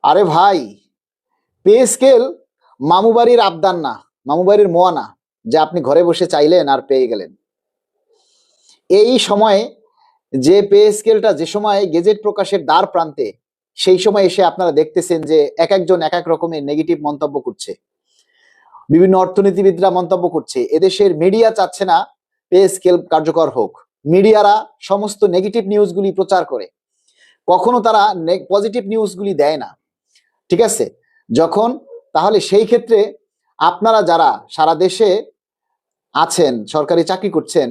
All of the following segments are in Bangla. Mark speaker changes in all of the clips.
Speaker 1: আরে ভাই, পে স্কেল মামু বাড়ির আবদার না, মামু বাড়ির মোয়া না যে আপনি ঘরে বসে চাইলেন আর পেয়ে গেলেন। এই সময়ে যে পে স্কেলটা যে সময় গেজেট প্রকাশের দ্বার প্রান্তে, সেই সময় এসে আপনারা দেখতেছেন যে এক একজন এক এক রকমের নেগেটিভ মন্তব্য করছে, বিভিন্ন অর্থনীতিবিদরা মন্তব্য করছে। এদেশের মিডিয়া চাচ্ছে না পে স্কেল কার্যকর হোক। মিডিয়ারা সমস্ত নেগেটিভ নিউজগুলি প্রচার করে, কখনো তারা পজিটিভ নিউজগুলি দেয় না। ঠিক আছে, যখন তাহলে সেই ক্ষেত্রে আপনারা যারা সারা দেশে আছেন, সরকারি চাকরি করছেন,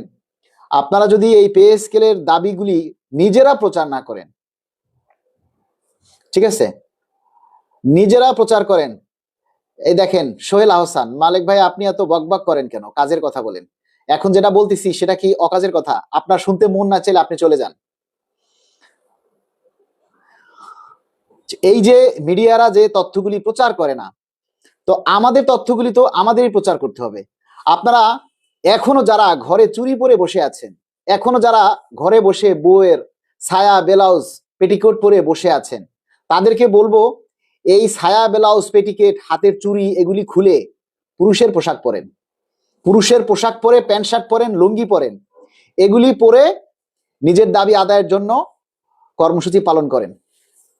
Speaker 1: আপনারা যদি এই পে স্কেলের দাবিগুলি নিজেরা প্রচার না করেন, ঠিক আছে, নিজেরা প্রচার করেন। এই দেখেন সোহেল আহসান, মালিক ভাই আপনি এত বকবক করেন কেন? কাজের কথা বলেন। এখন যেটা বলতেছি সেটা কি অকাজের কথা? আপনার শুনতে মন না চাইলে আপনি চলে যান। এই যে মিডিয়ারা যে তথ্যগুলি প্রচার করে না, তো আমাদের তথ্যগুলি তো আমাদেরই প্রচার করতে হবে। আপনারা এখনো যারা ঘরে চুরি পরে বসে আছেন, এখনো যারা ঘরে বসে বউয়ের ছায়া ব্লাউজ পেটিকোট পরে বসে আছেন, তাদেরকে বলবো এই ছায়া ব্লাউজ পেটিকেট হাতের চুড়ি এগুলি খুলে পুরুষের পোশাক পরেন, পুরুষের পোশাক পরে প্যান্ট শার্ট পরেন, লুঙ্গি পরেন, এগুলি পরে নিজের দাবি আদায়ের জন্য কর্মসূচি পালন করেন।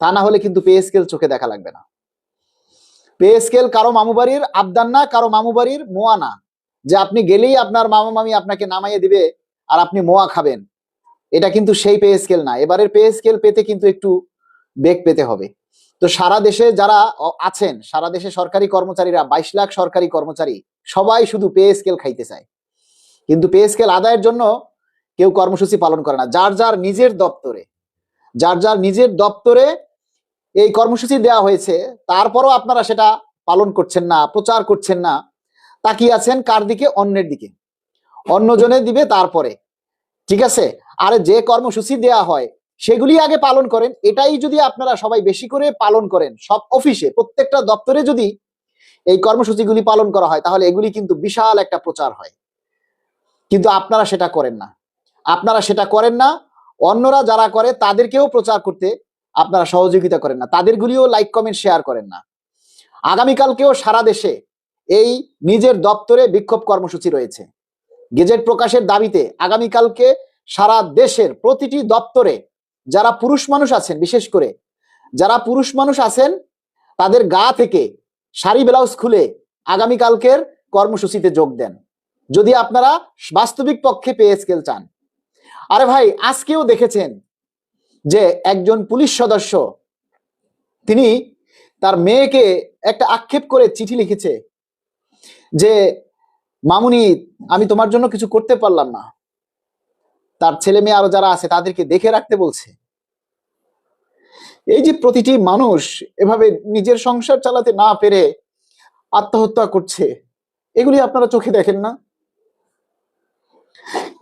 Speaker 1: তা না হলে কিন্তু পে স্কেল চোখে দেখা লাগবে না। পে স্কেল কারো মামু বাড়ির আবদার না, কারো মামু বাড়ির মোয়া না যে আপনি গেলেই আপনার মামা মামি আপনাকে নামাইয়ে দিবে আর আপনি মোয়া খাবেন। এটা কিন্তু সেই পে স্কেল না। এবারের পে স্কেল পেতে কিন্তু একটু বেগ পেতে হবে। তো সারা দেশে যারা আছেন, সারা দেশে সরকারি কর্মচারীরা 22 লাখ সরকারি কর্মচারী, সবাই শুধু পে স্কেল খাইতে চায়, কিন্তু পে স্কেল আদায়ের জন্য কেউ কর্মসূচি পালন করে না। যার যার নিজের দপ্তরে, যার যার নিজের দপ্তরে এই কর্মসূচি দেওয়া হয়েছে, তারপরও আপনারা সেটা পালন করছেন না, প্রচার করছেন না, তাকিয়ে আছেন কার দিকে? অন্যের দিকে। অন্যজনে দিবে তারপরে। ঠিক আছে, আর যে কর্মসূচি দেয়া হয় সেগুলি আগে পালন করেন। এটাই যদি আপনারা সবাই বেশি করে পালন করেন, সব অফিসে প্রত্যেকটা দপ্তরে যদি এই কর্মসূচিগুলি পালন করা হয়, তাহলে এগুলি কিন্তু বিশাল একটা প্রচার হয়। কিন্তু আপনারা সেটা করেন না, আপনারা সেটা করেন না। অন্যরা যারা করে তাদেরকেও প্রচার করতে আপনারা সহযোগিতা করেন না, তাদেরগুলিও লাইক কমেন্ট শেয়ার করেন না। আগামীকালকেও সারা দেশে এই নিজের দপ্তরে বিক্ষোভ কর্মসূচি রয়েছে গেজেট প্রকাশের দাবিতে। আগামীকালকে সারা দেশের প্রতিটি দপ্তরে যারা পুরুষ মানুষ আছেন, বিশেষ করে যারা পুরুষ মানুষ আছেন, তাদের গা থেকে শাড়ি ব্লাউজ খুলে আগামীকালকের কর্মসূচিতে যোগ দেন, যদি আপনারা বাস্তবিক পক্ষে পে স্কেল চান। আরে ভাই, আজকেও দেখেছেন যে একজন পুলিশ সদস্য তিনি তার মেয়েকে একটা আক্ষেপ করে চিঠি লিখেছে যে মামুনি আমি তোমার জন্য কিছু করতে পারলাম না। তার ছেলে মেয়ে আরো যারা আছে তাদেরকে দেখে রাখতে বলছে। এই যে প্রতিটি মানুষ এভাবে নিজের সংসার চালাতে না পেরে আত্মহত্যা করছে, এগুলি আপনারা চোখে দেখেন না?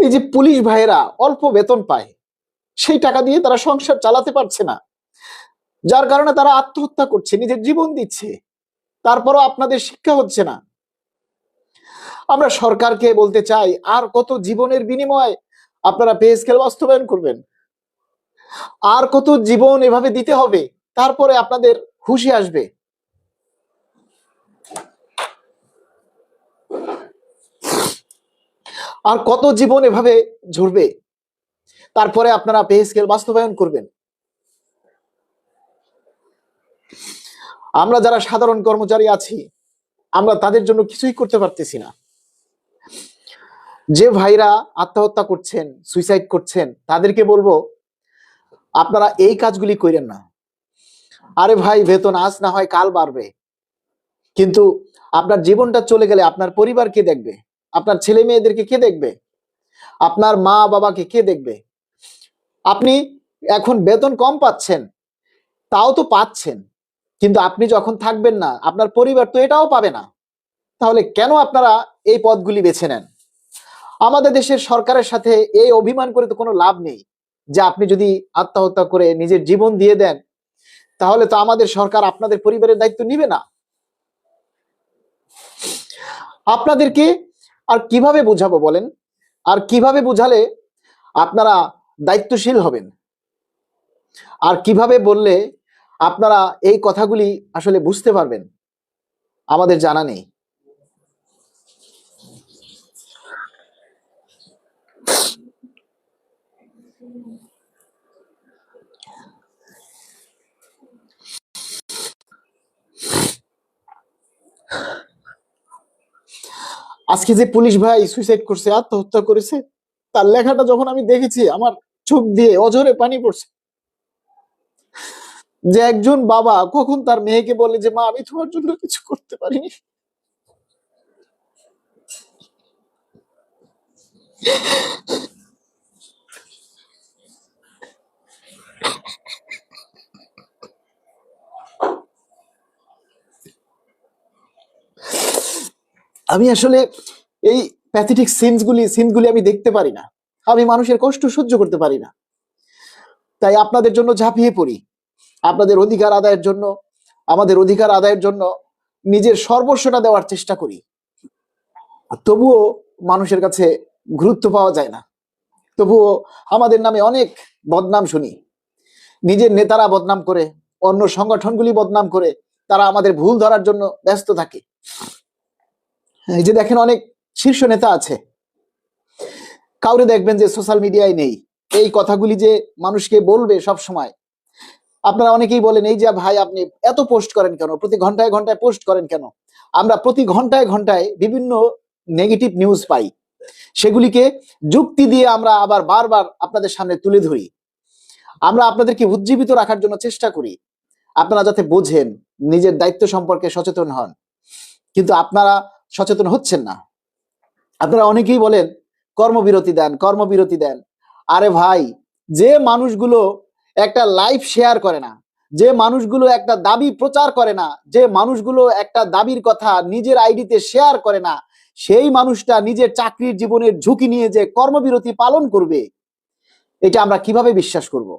Speaker 1: এই যে পুলিশ ভাইয়েরা অল্প বেতন পায়, সেই টাকা দিয়ে তারা সংসার চালাতে পারছে না, যার কারণে তারা আত্মহত্যা করছে, নিজের জীবন দিচ্ছে, তারপরও আপনাদের শিক্ষা হচ্ছে না। আমরা সরকারকে বলতে চাই, আর কত জীবনের বিনিময়ে আপনারা পে স্কেল বাস্তবায়ন করবেন? আর কত জীবন এভাবে দিতে হবে তারপরে আপনাদের খুশি আসবে? আর কত জীবন এভাবে ঝরবে তারপরে আপনারা পে স্কেল বাস্তবায়ন করবেন? আমরা যারা সাধারণ কর্মচারী আছি, আমরা তাদের জন্য কিছুই করতে পারতেছি না। যে ভাইরা আত্মহত্যা করছেন, সুইসাইড করছেন, তাদেরকে বলবো আপনারা এই কাজগুলি করেন না। আরে ভাই, বেতন আজ না হয় কাল বাড়বে, কিন্তু আপনার জীবনটা চলে গেলে আপনার পরিবার কে দেখবে? আপনার ছেলে মেয়েদেরকে কে দেখবে? আপনার মা বাবাকে কে দেখবে? আপনি এখন বেতন কম পাচ্ছেন, তাও তো পাচ্ছেন, কিন্তু আপনি যখন থাকবেন না, আপনার পরিবার তো এটাও পাবে না। তাহলে কেন আপনারা এই পদগুলি বেছে নেন? আমাদের দেশের সরকারের সাথে এই অভিমান করে তো কোনো লাভ নেই যে আপনি যদি আত্মহত্যা করে নিজের জীবন দিয়ে দেন, তাহলে তো আমাদের সরকার আপনাদের পরিবারের দায়িত্ব নিবে না। আপনাদেরকে আর কিভাবে বুঝাবো বলেন? আর কিভাবে বুঝালে আপনারা দায়িত্বশীল হবেন? আর কিভাবে বললে আপনারা এই কথাগুলি আসলে বুঝতে পারবেন আমাদের জানা নেই। আজকে যে পুলিশ ভাই সুইসাইড করছে, আত্মহত্যা করেছে, তার লেখাটা যখন আমি দেখেছি আমার চোখ দিয়ে অঝরে পানি পড়ছে। যে একজন বাবা কখন তার মেয়েকে বলে যে মা আমি তোমার জন্য কিছু করতে পারিনি। আমি আসলে এই প্যাথেটিক সিনগুলি আমি দেখতে পারি না। আমি মানুষের কষ্ট সহ্য করতে পারি না, তাই আপনাদের জন্য ঝাঁপিয়ে পড়ি। আপনাদের অধিকার আদায়ের জন্য, আমাদের অধিকার আদায়ের জন্য নিজের সর্বস্বটা দেওয়ার চেষ্টা করি। তবুও মানুষের কাছে গুরুত্ব পাওয়া যায় না, তবুও আমাদের নামে অনেক বদনাম শুনি। নিজের নেতারা বদনাম করে, অন্য সংগঠনগুলি বদনাম করে, তারা আমাদের ভুল ধরার জন্য ব্যস্ত থাকে। এই যে দেখেন অনেক শীর্ষ নেতা আছে, কাউরে দেখবেন যে সোশ্যাল মিডিয়ায় নেই। এই কথাগুলি যে মানুষকে বলবে সব সময়। আপনারা অনেকেই বলেন এই যে ভাই আপনি এত পোস্ট করেন কেন, প্রতি ঘন্টায় ঘন্টায় পোস্ট করেন কেন? আমরা প্রতি ঘন্টায় ঘন্টায় বিভিন্ন নেগেটিভ নিউজ পাই, সেগুলিকে যুক্তি দিয়ে আমরা আবার বারবার আপনাদের সামনে তুলে ধরি। আমরা আপনাদেরকে উজ্জীবিত রাখার জন্য চেষ্টা করি, আপনারা যাতে বোঝেন, নিজের দায়িত্ব সম্পর্কে সচেতন হন। কিন্তু আপনারা সচেতন হচ্ছেন না। আপনারা অনেকেই বলেন কর্মবিরতি দেন, কর্মবিরতি দেন। আরে ভাই, যে মানুষগুলো একটা লাইভ শেয়ার করে না, যে মানুষগুলো একটা দাবি প্রচার করে না, যে মানুষগুলো একটা দাবির কথা নিজের আইডিতে শেয়ার করে না, সেই মানুষটা নিজের চাকরির জীবনের ঝুঁকি নিয়ে যে কর্মবিরতি পালন করবে, এটা আমরা কিভাবে বিশ্বাস করব?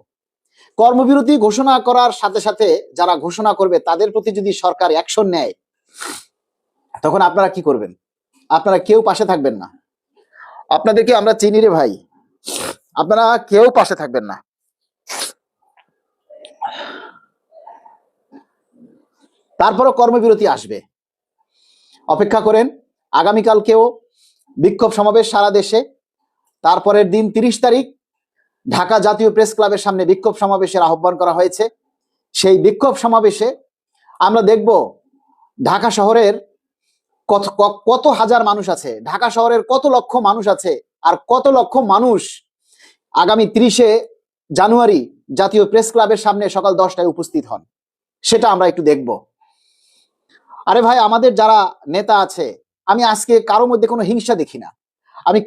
Speaker 1: কর্মবিরতি ঘোষণা করার সাথে সাথে যারা ঘোষণা করবে তাদের প্রতি যদি সরকার অ্যাকশন নেয়, তখন আপনারা কি করবেন? আপনারা কেউ পাশে থাকবেন না। আপনাদেরকে আমরা চিনি রে ভাই, আপনারা কেউ পাশে থাকবেন না। তারপরও কর্মবিরতি আসবে, অপেক্ষা করেন। আগামীকালকেও বিক্ষোভ সমাবেশ সারা দেশে। তারপরের দিন 30 তারিখ ঢাকা জাতীয় প্রেস ক্লাবের সামনে বিক্ষোভ সমাবেশের আহ্বান করা হয়েছে। সেই বিক্ষোভ সমাবেশে আমরা দেখব ঢাকা শহরের কত কত হাজার মানুষ আছে, ঢাকা শহরের কত লক্ষ মানুষ আছে, আর কত লক্ষ মানুষ আগামী 30শে জানুয়ারি জাতীয় প্রেস ক্লাবের সামনে সকাল 10টায় উপস্থিত হন, সেটা আমরা একটু দেখব। আরে ভাই, আমাদের যারা নেতা আছে, আমি আজকে কারো মধ্যে কোনো হিংসা দেখি না। আমি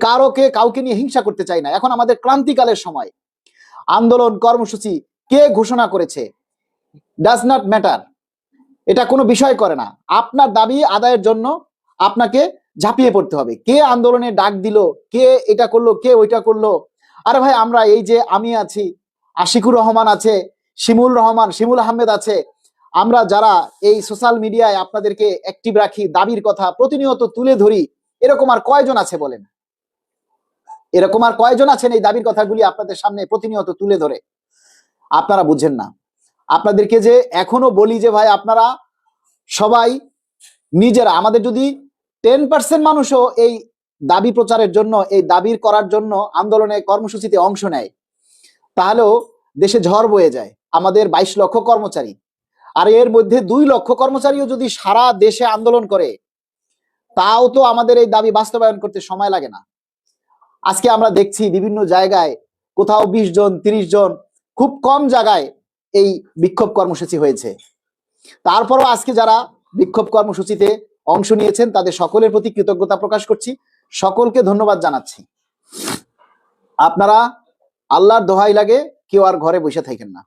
Speaker 1: কাউকে নিয়ে হিংসা করতে চাই না। এখন আমাদের ক্রান্তিকালের সময়। আন্দোলন কর্মসূচি কে ঘোষণা করেছে ডাজ নট ম্যাটার, এটা কোনো বিষয় করে না। আপনার দাবি আদায়ের জন্য আপনাকে ঝাঁপিয়ে পড়তে হবে। কে আন্দোলনে ডাক দিল, কে এটা করলো, কে ওইটা করলো। আরে ভাই, আমরা এই যে আমি আছি, আশিকুর রহমান আছে, শিমুল আহমেদ আছে, আমরা যারা এই সোশ্যাল মিডিয়ায় আপনাদেরকে অ্যাক্টিভ রাখি, দাবির কথা প্রতিনিয়ত তুলে ধরি, এরকম আর কয়জন আছে বলেন? এরকম আর কয়জন আছেন এই দাবির কথাগুলি আপনাদের সামনে প্রতিনিয়ত তুলে ধরে? আপনারা বুঝেন না। আপনাদেরকে যে এখনো বলি যে ভাই, আপনারা সবাই নিজেরা, আমাদের যদি 10% মানুষও এই দাবি প্রচারের জন্য, এই দাবির করার জন্য আন্দোলনে কর্মসূচিতে অংশ নেয়, তাহলেও দেশে ঝড় বয়ে যায়। আমাদের 22 লক্ষ কর্মচারী, আর এর মধ্যে 2 লক্ষ কর্মচারীও যদি সারা দেশে আন্দোলন করে, তাও তো আমাদের এই দাবি বাস্তবায়ন করতে সময় লাগে না। আজকে আমরা দেখছি বিভিন্ন জায়গায় কোথাও 20 জন 30 জন, খুব কম জায়গায় এই বিক্ষোভ কর্মসূচি হয়েছে। তারপরও আজকে যারা বিক্ষোভ কর্মসূচিতে অংশ নিয়েছেন তাদের সকলের প্রতি কৃতজ্ঞতা প্রকাশ করছি, সকলকে ধন্যবাদ জানাচ্ছি। আপনারা আল্লাহর দোহাই লাগে কেউ আর ঘরে বসে থাকেন না,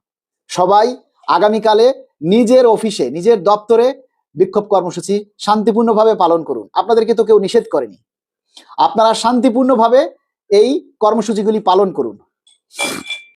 Speaker 1: সবাই আগামীকালে নিজের অফিসে, নিজের দপ্তরে বিক্ষোভ কর্মসূচি শান্তিপূর্ণভাবে পালন করুন। আপনাদেরকে তো কেউ নিষেধ করেনি, আপনারা শান্তিপূর্ণভাবে এই কর্মসূচিগুলি পালন করুন।